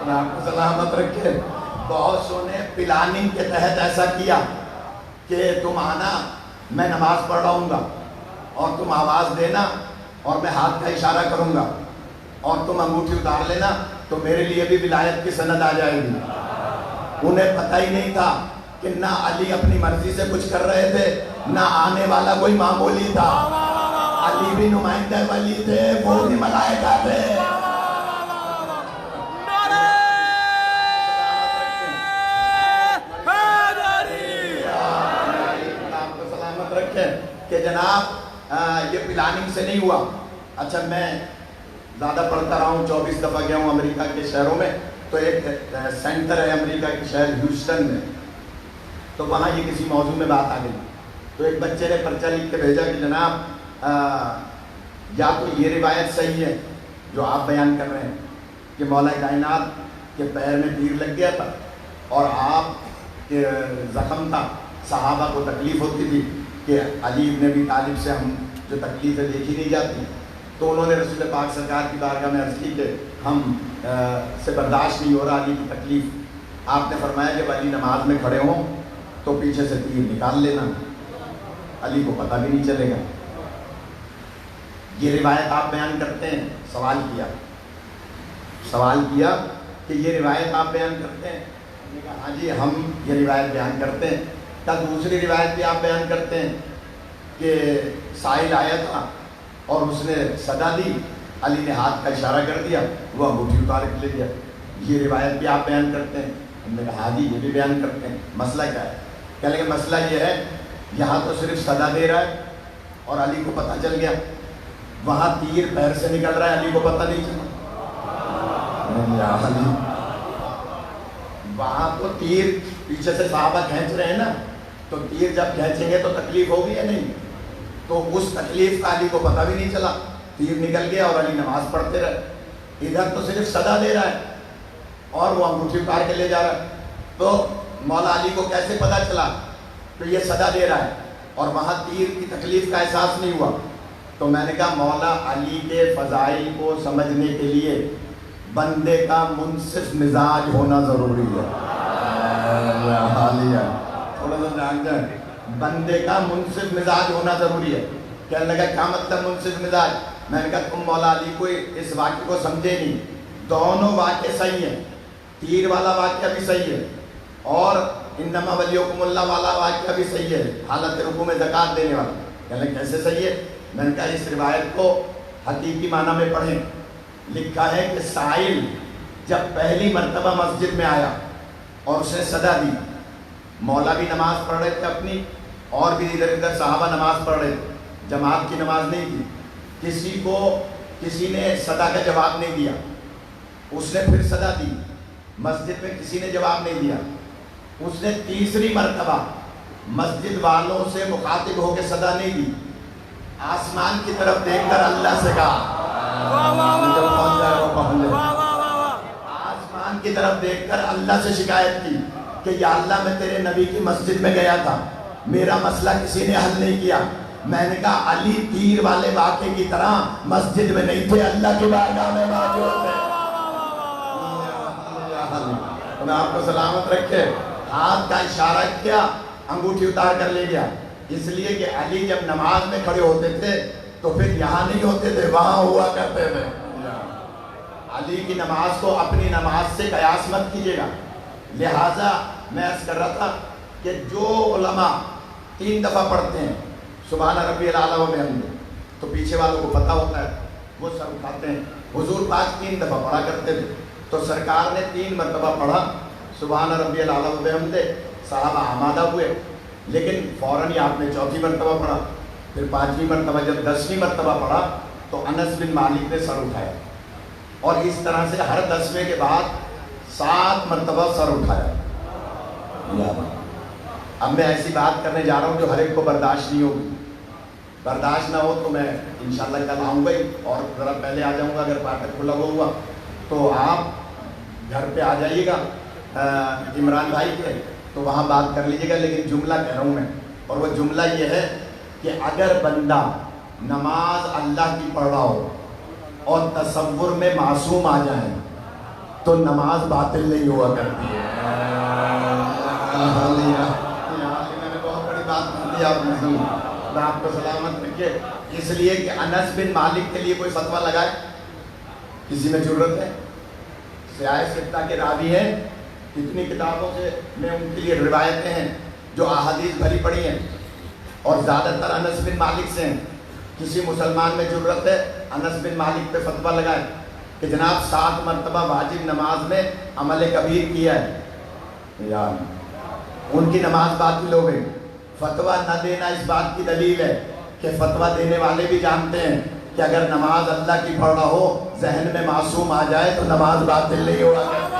آپ کو سلامت رکھے، بہت سو نے پلاننگ کے تحت ایسا کیا کہ تم آنا، میں نماز پڑھ رہا ہوں گا اور تم آواز دینا اور میں ہاتھ کا اشارہ کروں گا اور تم انگوٹھی اتار لینا تو میرے لیے بھی ولایت کی سند آ جائے گی۔ انہیں پتہ ہی نہیں تھا کہ نہ علی اپنی مرضی سے کچھ کر رہے تھے، نہ آنے والا کوئی معمولی تھا، علی بھی نمائندہ ولی تھے، وہ بھی ملائکہ تھے۔ کہ جناب یہ پلاننگ سے نہیں ہوا۔ اچھا میں زیادہ پڑھتا رہا ہوں، 24 دفعہ گیا ہوں امریکہ کے شہروں میں، تو ایک سینٹر ہے امریکہ کے شہر ہیوسٹن میں، تو وہاں یہ کسی موضوع میں بات آ گئی، تو ایک بچے نے پرچہ لکھ کے بھیجا کہ جناب یا تو یہ روایت صحیح ہے جو آپ بیان کر رہے ہیں کہ مولا کائنات کے پیر میں تیر لگ گیا تھا اور آپ کے زخم تھا، صحابہ کو تکلیف ہوتی تھی کہ علی بن ابی طالب سے ہم جو تکلیفیں دیکھی نہیں جاتی، تو انہوں نے رسول پاک سرکار کی بارگاہ میں عرض کی کہ ہم سے برداشت نہیں ہو رہا علی کی تکلیف۔ آپ نے فرمایا جب علی نماز میں کھڑے ہوں تو پیچھے سے تیر نکال لینا، علی کو پتہ بھی نہیں چلے گا۔ یہ روایت آپ بیان کرتے ہیں، سوال کیا کہ یہ روایت آپ بیان کرتے ہیں؟ میں نے کہا ہاں جی ہم یہ روایت بیان کرتے ہیں۔ کیا دوسری روایت بھی آپ بیان کرتے ہیں کہ سائل آیا تھا اور اس نے صدا دی، علی نے ہاتھ کا اشارہ کر دیا، وہ انگوٹھی اتار کے لے گیا، یہ روایت بھی آپ بیان کرتے ہیں؟ ہم نے کہا ہاں جی یہ بھی بیان کرتے ہیں۔ مسئلہ کیا ہے؟ کہنے کہ مسئلہ یہ ہے یہاں تو صرف صدا دے رہا ہے اور علی کو پتہ چل گیا، وہاں تیر پیر سے نکل رہا ہے، علی کو پتہ نہیں چلا۔ وہاں تو تیر پیچھے سے صحابہ کھینچ رہے ہیں نا، تو تیر جب کھینچیں گے تو تکلیف ہوگی یا نہیں؟ تو اس تکلیف کا علی کو پتہ بھی نہیں چلا، تیر نکل گیا اور علی نماز پڑھتے رہے۔ ادھر تو صرف صدا دے رہا ہے اور وہ انگوٹھی اتار کے لے جا رہا ہے، تو مولا علی کو کیسے پتہ چلا کہ یہ صدا دے رہا ہے اور وہاں تیر کی تکلیف کا احساس نہیں ہوا؟ تو میں نے کہا مولا علی کے فضائل کو سمجھنے کے لیے بندے کا منصف مزاج ہونا ضروری ہے۔ تھوڑا سا جان جائیں، بندے کا منصف مزاج ہونا ضروری ہے۔ کہنے لگا کیا مطلب منصف مزاج؟ میں نے کہا تم مولا علی کو اس واقعے کو سمجھے نہیں، دونوں واقعے صحیح ہیں، تیر والا واقعہ بھی صحیح ہے اور انما ولیکم اللہ والا واقعہ بھی صحیح ہے، حالت رکوع میں زکوٰۃ دینے والا۔ کہنے لگا کیسے صحیح ہے؟ میں نے کہا اس روایت کو حقیقی معنی میں پڑھیں۔ لکھا ہے کہ سائل جب پہلی مرتبہ مسجد میں آیا اور اس نے صدا دی، مولا بھی نماز پڑھ رہے تھے اپنی اور بھی ادھر ادھر صحابہ نماز پڑھ رہے تھے، جماعت کی نماز نہیں تھی، کسی نے صدا کا جواب نہیں دیا، اس نے پھر صدا دی، مسجد میں کسی نے جواب نہیں دیا، اس نے تیسری مرتبہ مسجد والوں سے مخاطب ہو کے صدا نہیں دی، آسمان کی طرف دیکھ کر اللہ سے کہا، آسمان کی طرف دیکھ کر اللہ سے شکایت کی کہ یا اللہ میں تیرے نبی کی مسجد میں گیا تھا، میرا مسئلہ کسی نے حل نہیں کیا۔ میں نے کہا علی تیر والے واقعے کی طرح مسجد میں نہیں تھے، اللہ کی بارگاہ میں موجود تھے۔ میں آپ کو سلامت رکھے، ہاتھ کا اشارہ کیا، انگوٹھی اتار کر لے گیا، اس لیے کہ علی جب نماز میں کھڑے ہوتے تھے تو پھر یہاں نہیں ہوتے تھے، وہاں ہوا کرتے تھے۔ علی کی نماز کو اپنی نماز سے قیاس مت کیجیے گا۔ لہٰذا میں عرض کر رہا تھا کہ جو علماء 3 دفعہ پڑھتے ہیں سبحان ربی الاعلیٰ و بحمدہ، تو پیچھے والوں کو پتہ ہوتا ہے، وہ سر اٹھاتے ہیں۔ حضور پاک 3 دفعہ پڑھا کرتے تھے، تو سرکار نے 3 مرتبہ پڑھا سبحان ربی الاعلیٰ و بحمدہ، صحابہ آمادہ ہوئے، لیکن فوراً ہی آپ نے 4تھی مرتبہ پڑھا، پھر 5ویں مرتبہ، جب 10ویں مرتبہ پڑھا تو انس بن مالک نے سر اٹھایا، اور اس طرح سے ہر 10ویں کے بعد 7 مرتبہ سر اٹھایا۔ اب میں ایسی بات کرنے جا رہا ہوں جو ہر ایک کو برداشت نہیں ہوگی، برداشت نہ ہو تو میں انشاءاللہ کل آؤں گا ہی اور ذرا پہلے آ جاؤں گا، اگر پاکٹ کھلا ہوا تو آپ گھر پہ آ جائیے گا عمران بھائی کے، تو وہاں بات کر لیجیے گا، لیکن جملہ کہہ رہا ہوں میں، اور وہ جملہ یہ ہے کہ اگر بندہ نماز اللہ کی پڑھ رہا ہو اور تصور میں معصوم آ جائیں تو نماز باطل نہیں ہوا کرتی ہے. میں نے بہت بڑی بات بول دی آپ نے, آپ کو سلامت رکھے. اس لیے کہ انس بن مالک کے لیے کوئی فتویٰ لگائے, کسی میں ضرورت ہے؟ سیاہ ستہ کے راوی ہیں, کتنی کتابوں سے میں ان کے لیے روایتیں ہیں جو احادیث بھری پڑی ہیں, اور زیادہ تر انس بن مالک سے ہیں. کسی مسلمان میں ضرورت ہے انس بن مالک پہ فتویٰ لگائے کہ جناب 7 مرتبہ واجب نماز میں عمل کبیر کیا ہے, یار ان کی نماز باطل ہو گئی. فتویٰ نہ دینا اس بات کی دلیل ہے کہ فتویٰ دینے والے بھی جانتے ہیں کہ اگر نماز اللہ کی پڑھ رہا ہو, ذہن میں معصوم آ جائے تو نماز باطل نہیں ہوا کرتی.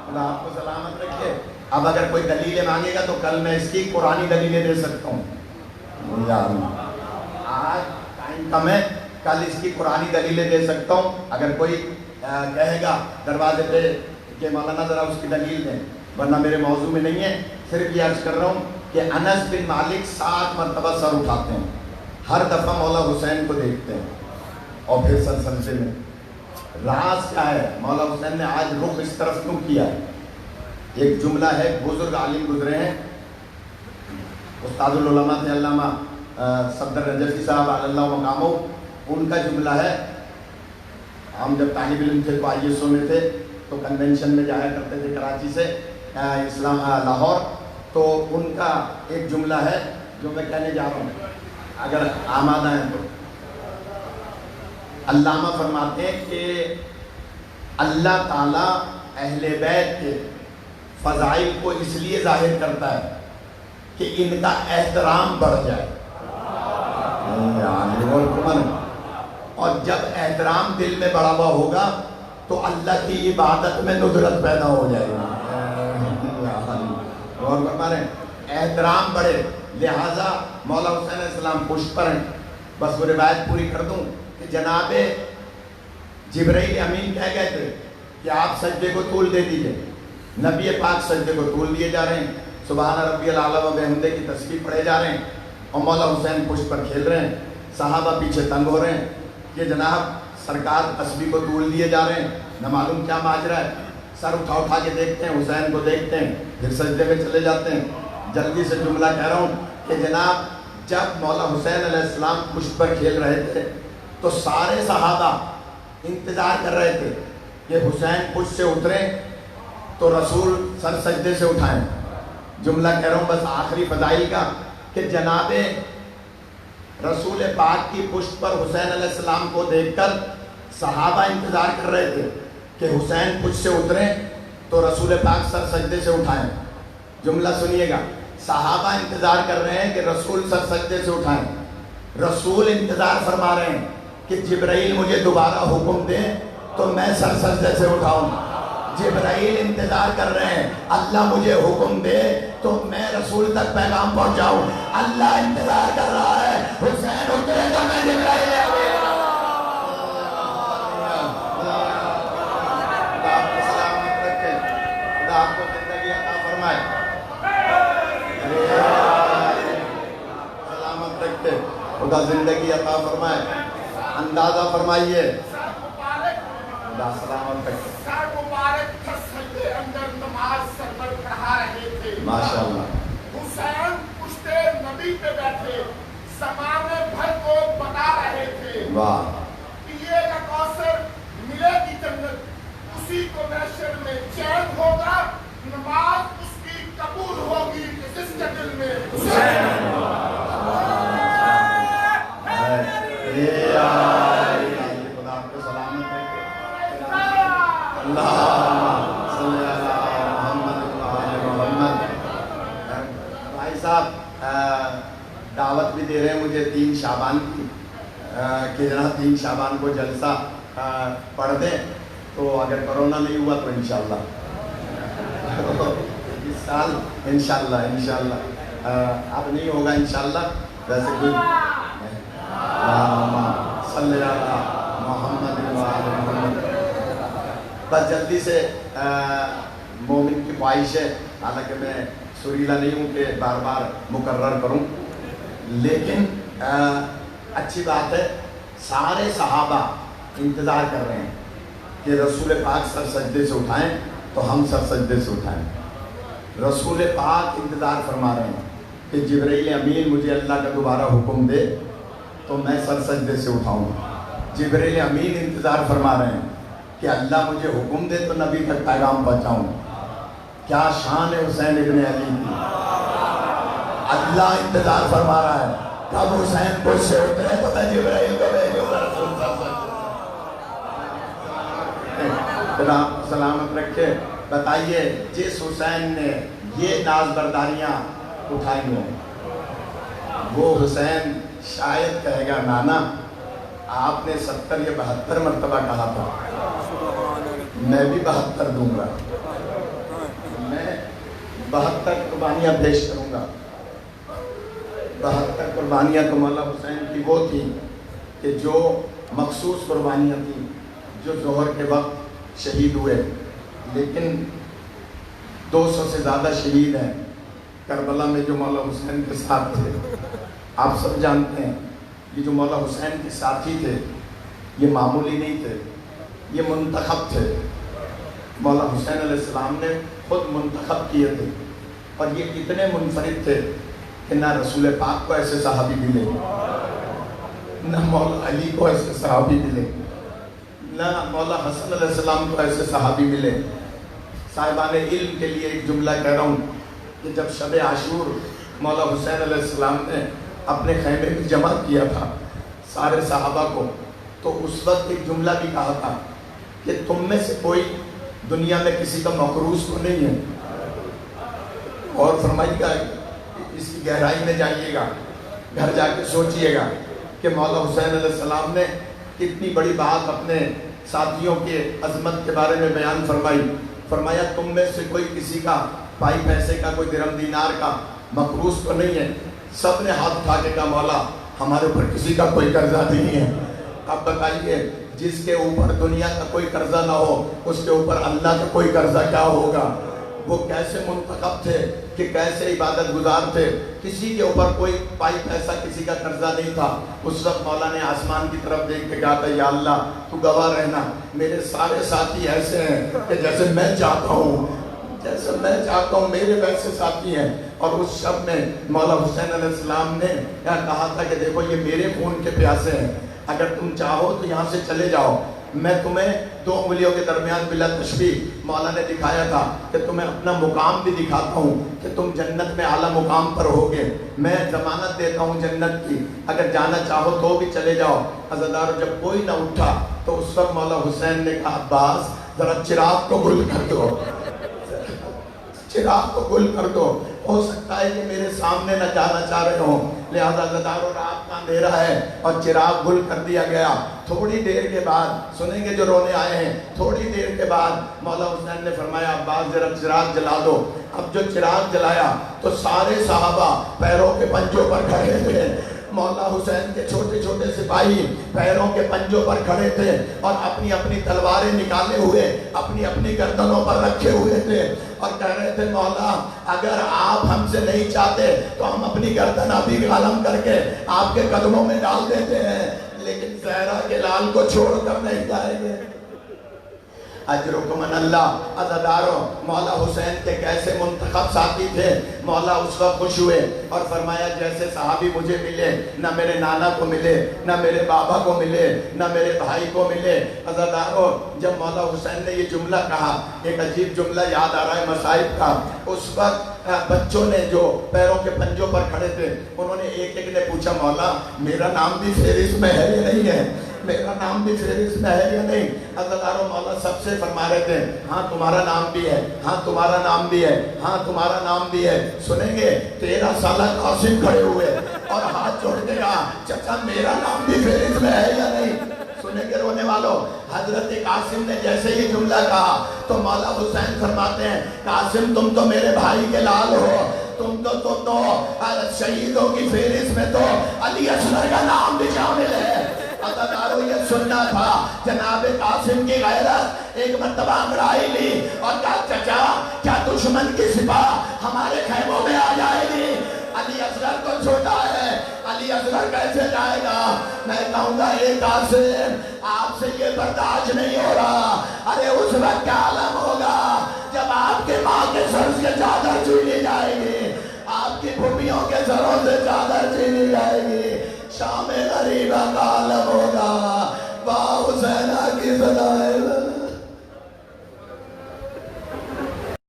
خدا آپ کو سلامت رکھے. اب اگر کوئی دلیلیں مانگے گا تو کل میں اس کی قرآنی دلیلیں دے سکتا ہوں. آج ٹائم کم ہے, کل اس کی قرآنی دلیلیں دے سکتا ہوں. اگر کوئی کہے گا دروازے پہ کہ مولانا ذرا اس کی دلیل دیں, ورنہ میرے موضوع میں نہیں ہے. صرف یہ عرض کر رہا ہوں کہ انس بن مالک 7 مرتبہ سر اٹھاتے ہیں, ہر دفعہ مولا حسین کو دیکھتے ہیں اور پھر سر سجدے میں. راز کیا ہے؟ مولا حسین نے آج رخ اس طرف کیوں کیا ہے؟ ایک جملہ ہے, بزرگ عالم گزرے ہیں, استاد العلماء تھے علامہ صفدر رجفی صاحب علی اللہ مقامہ. ان کا جملہ ہے, ہم جب طالب علم تھے تو آئی ایس او میں تھے تو کنونشن میں جایا کرتے تھے کراچی سے اسلام لاہور, تو ان کا ایک جملہ ہے جو میں کہنے جا رہا ہوں, اگر آمادہ ہیں تو. علامہ فرماتے ہیں کہ اللہ تعالیٰ اہل بیت کے فضائل کو اس لیے ظاہر کرتا ہے کہ ان کا احترام بڑھ جائے. اور جب احترام دل میں بڑھا ہوا ہوگا تو اللہ کی عبادت میں ندرت پیدا ہو جائے گی. اور ہمارے احترام بڑھے, لہٰذا مولا حسین علیہ السلام پشت پر ہیں. بس وہ روایت پوری کر دوں کہ جناب جبرائیل امین کہہ گئے تھے کہ آپ سجدے کو طول دے دیجئے. نبی پاک سجدے کو طول دیے جا رہے ہیں, سبحان ربی الاعلیٰ و بحمدہ کی تسبیح پڑھے جا رہے ہیں, اور مولا حسین پشت پر کھیل رہے ہیں. صحابہ پیچھے تنگ ہو رہے ہیں کہ جناب سرکار تسبیح کو طول دیے جا رہے ہیں, نہ معلوم کیا ماجرا ہے. سر اٹھا کے دیکھتے ہیں, حسین کو دیکھتے ہیں, پھر سجدے میں چلے جاتے ہیں. جلدی سے جملہ کہہ رہا ہوں کہ جناب جب مولا حسین علیہ السلام پشت پر کھیل رہے تھے تو سارے صحابہ انتظار کر رہے تھے کہ حسین پشت سے اتریں تو رسول سر سجدے سے اٹھائیں. جملہ کہہ رہا ہوں بس آخری فضائل کا کہ جناب رسول پاک کی پشت پر حسین علیہ السلام کو دیکھ کر صحابہ انتظار کر رہے تھے کہ حسین پشت سے اتریں تو رسول پاک سر سجدے سے اٹھائیں. جملہ سنیے گا, صحابہ انتظار کر رہے ہیں کہ رسول سر سجدے سے اٹھائیں. رسول انتظار فرما رہے ہیں کہ جبرائیل مجھے دوبارہ حکم دے تو میں سر سجدے سے اٹھاؤں. جبرائیل انتظار کر رہے ہیں اللہ مجھے حکم دے تو میں رسول تک پیغام پہنچاؤں. اللہ انتظار کر رہا ہے حسین اترے تو میں جبرائیل آپ کو زندگی عطا فرمائے, سلامت رکھتے, خدا زندگی عطا فرمائے. اندازہ فرمائیے, خدا سلامت رکھتے. ماشاء اللہ. حسین پشتے نبی پہ بیٹھے زمانے بھر کو بتا رہے تھے, واہ, پیے گا کوثر ملے گی جنت, اسی کو محشر میں چین ہوگا, نماز اس کی قبول ہوگی جس کے دل میں حسین. خدا آپ کو سلامت رکھے. اللہ صاحب دعوت بھی دے رہے ہیں مجھے 3 شعبان کی کہ جناب 3 شعبان کو جلسہ پڑھ دیں, تو اگر کرونا نہیں ہوا تو انشاءاللہ اس سال انشاءاللہ اب نہیں ہوگا انشاءاللہ. ویسے کوئی صلی اللہ محمد, بس جلدی سے مومن کی خواہش ہے, حالانکہ میں سریلا نہیں ہوں کہ بار بار مقرر کروں, لیکن اچھی بات ہے سارے صحابہ انتظار کر رہے ہیں کہ رسول پاک سر سجدے سے اٹھائیں تو ہم سر سجدے سے اٹھائیں. رسول پاک انتظار فرما رہے ہیں کہ جبرائیل امین مجھے اللہ کا دوبارہ حکم دے تو میں سر سجدے سے اٹھاؤں. جبرائیل امین انتظار فرما رہے ہیں کہ اللہ مجھے حکم دے تو نبی تک پیغام پہنچاؤں. کیا شان ہے حسین ابن علی کی. اللہ انتظار فرما رہا ہے کب حسین کو سے اترے پتہ جبرائیل کو بھیجو رسول سلامت رکھے. بتائیے جس حسین نے یہ ناز برداریاں اٹھائی ہوں وہ حسین شاید کہے گا نانا آپ نے 70 یا 72 مرتبہ کہا تھا میں بھی 72 دوں گا, میں 72 قربانیاں پیش کروں گا. 72 قربانیاں تو مولا حسین کی وہ تھیں کہ جو مخصوص قربانیاں تھیں جو ظہر کے وقت شہید ہوئے, لیکن 200 سے زیادہ شہید ہیں کربلا میں جو مولا حسین کے ساتھ تھے. آپ سب جانتے ہیں یہ جو مولا حسین کے ساتھی تھے یہ معمولی نہیں تھے, یہ منتخب تھے. مولا حسین علیہ السلام نے خود منتخب کیے تھے اور یہ اتنے منفرد تھے کہ نہ رسول پاک کو ایسے صحابی ملے, نہ مولا علی کو ایسے صحابی ملے, نہ مولا حسن علیہ السلام کو ایسے صحابی ملے. صاحبان علم کے لیے ایک جملہ کہہ رہا ہوں کہ جب شب عاشور مولا حسین علیہ السلام نے اپنے خیمے میں جمع کیا تھا سارے صحابہ کو تو اس وقت ایک جملہ بھی کہا تھا کہ تم میں سے کوئی دنیا میں کسی کا مقروض تو نہیں ہے. اور فرمائیے گا اس کی گہرائی میں جائیے گا, گھر جا کے سوچئے گا کہ مولا حسین علیہ السلام نے کتنی بڑی بات اپنے ساتھیوں کے عظمت کے بارے میں بیان فرمائی. فرمایا تم میں سے کوئی کسی کا پائی پیسے کا کوئی درہم دینار کا مقروض تو نہیں ہے. سب نے ہاتھ اٹھا کے کہا مولا ہمارے اوپر کسی کا کوئی قرضہ نہیں ہے. اب بتائیے جس کے اوپر دنیا کا کوئی قرضہ نہ ہو اس کے اوپر اللہ کا کوئی قرضہ کیا ہوگا. وہ کیسے منتخب تھے کہ کیسے عبادت گزار تھے, کسی کے اوپر کوئی پائی پیسہ کسی کا قرضہ نہیں تھا. اس وقت مولا نے آسمان کی طرف دیکھ کے کہا تھا یا اللہ تو گواہ رہنا میرے سارے ساتھی ایسے ہیں کہ جیسے میں چاہتا ہوں, جیسے میں چاہتا ہوں میرے ویسے ساتھی ہیں. اور اس شب میں مولا حسین علیہ السلام نے کہا تھا کہ دیکھو یہ میرے خون کے پیاسے ہیں, اگر تم چاہو تو یہاں سے چلے جاؤ, میں تمہیں 2 انگلیوں کے درمیان بلا تشبیہ مولا نے دکھایا تھا کہ تمہیں اپنا مقام بھی دکھاتا ہوں کہ تم جنت میں اعلیٰ مقام پر ہوگے. میں ضمانت دیتا ہوں جنت کی, اگر جانا چاہو تو بھی چلے جاؤ. عزادارو جب کوئی نہ اٹھا تو اس وقت مولا حسین نے کہا عباس ذرا چراغ کو گل کر دو, چراغ کو گل کر دو, ہو سکتا ہے کہ میرے سامنے نہ جانا چاہ رہے ہوں. لہذا عزادارو رات کا اندھیرا ہے اور چراغ گل کر دیا گیا. تھوڑی دیر کے بعد سنیں گے جو رونے آئے ہیں, تھوڑی دیر کے بعد مولا حسین نے فرمایا عباس ذرا چراغ جلا دو. اب جو چراغ جلایا تو سارے صحابہ پیروں کے پنجوں پر کھڑے تھے. مولا حسین کے چھوٹے چھوٹے سپاہی پیروں کے پنجوں پر کھڑے تھے اور اپنی اپنی تلواریں نکالے ہوئے اپنی اپنی گردنوں پر رکھے ہوئے تھے اور کہہ رہے تھے مولا اگر آپ ہم سے نہیں چاہتے تو ہم اپنی گردن ابھی قلم کر کے آپ کے قدموں میں ڈال دیتے ہیں, لیکن زہرا کے لال کو چھوڑ کر نہیں جائیں گے. اجرکم من اللہ. عزادارو مولا حسین کے کیسے منتخب ساتھی تھے. مولا اس وقت خوش ہوئے اور فرمایا جیسے صحابی مجھے ملے نہ میرے نانا کو ملے, نہ میرے بابا کو ملے, نہ میرے بھائی کو ملے. عزادارو جب مولا حسین نے یہ جملہ کہا, ایک عجیب جملہ یاد آ رہا ہے مصائب کا. اس وقت بچوں نے جو پیروں کے پنجوں پر کھڑے تھے انہوں نے ایک ایک نے پوچھا مولا میرا نام بھی فہرست میں ہے یا نہیں ہے, میرا نام بھی فہرست میں ہے یا نہیں. عزادارو مولا سب سے فرما رہے تھے ہاں تمہارا نام بھی ہے, ہاں تمہارا نام بھی ہے, ہاں تمہارا نام بھی ہے. سنیں گے 13 سالہ قاسم کھڑے ہوئے اور ہاتھ جوڑ کے کہا چچا میرا نام بھی فہرست میں ہے یا نہیں. سنیں گے رونے والوں, حضرت قاسم نے جیسے یہ جملہ کہا تو مولا حسین فرماتے ہیں قاسم تم تو میرے بھائی کے لال ہو, تم تو شہیدوں کی فہرست میں تو علی اصغر کا نام بھی شامل ہے. عزادارو یہ سننا تھا جناب قاسم کی غیرت. ایک مرتبہ انگڑائی لی اور کہا چچا کیا دشمن کی سپاہ ہمارے خیموں میں آ جائے گی, علی اصغر تو چھوٹا ہے, کہوں گا اے قاسم آپ سے یہ برداشت نہیں ہو رہا. ارے اس وقت کیا عالم ہوگا جب آپ کے ماں کے سر سے چادر چھینی جائے گی, آپ کی پھوپھیوں کے سروں سے چادر چھینی جائے گی, شام غریبہ کا عالم ہوگا. واہ حسینہ کی صدا